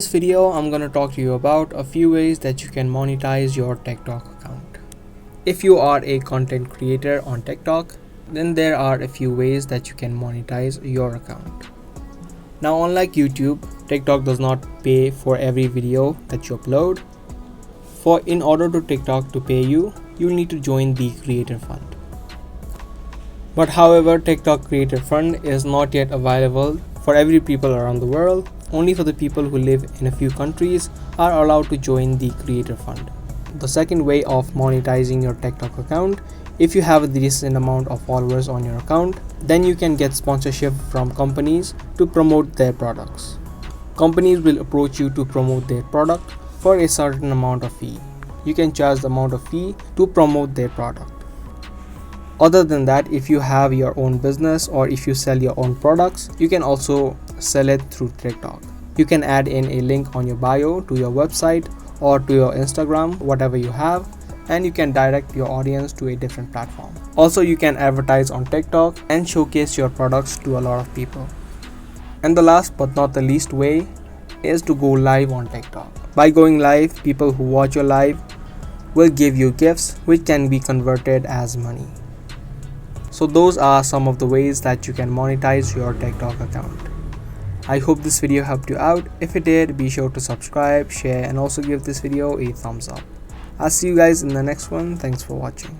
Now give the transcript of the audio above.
In this video, I'm gonna talk to you about a few ways that you can monetize your TikTok account. If you are a content creator on TikTok, then there are a few ways that you can monetize your account. Now, unlike YouTube, TikTok does not pay for every video that you upload. In order to TikTok to pay you, you'll need to join the Creator Fund. But however, TikTok Creator Fund is not yet available for every people around the world. Only for the people who live in a few countries are allowed to join the Creator Fund. The second way of monetizing your TikTok account, if you have a decent amount of followers on your account, then you can get sponsorship from companies to promote their products. Companies will approach you to promote their product for a certain amount of fee. You can charge the amount of fee to promote their product. Other than that, if you have your own business or if you sell your own products, you can also sell it through TikTok. You can add in a link on your bio to your website or to your Instagram, whatever you have, and you can direct your audience to a different platform. Also, you can advertise on TikTok and showcase your products to a lot of people. And the last but not the least way is to go live on TikTok. By going live, people who watch your live will give you gifts which can be converted as money. So those are some of the ways that you can monetize your TikTok account. I hope this video helped you out. If it did, be sure to subscribe, share, and also give this video a thumbs up. I'll see you guys in the next one. Thanks for watching.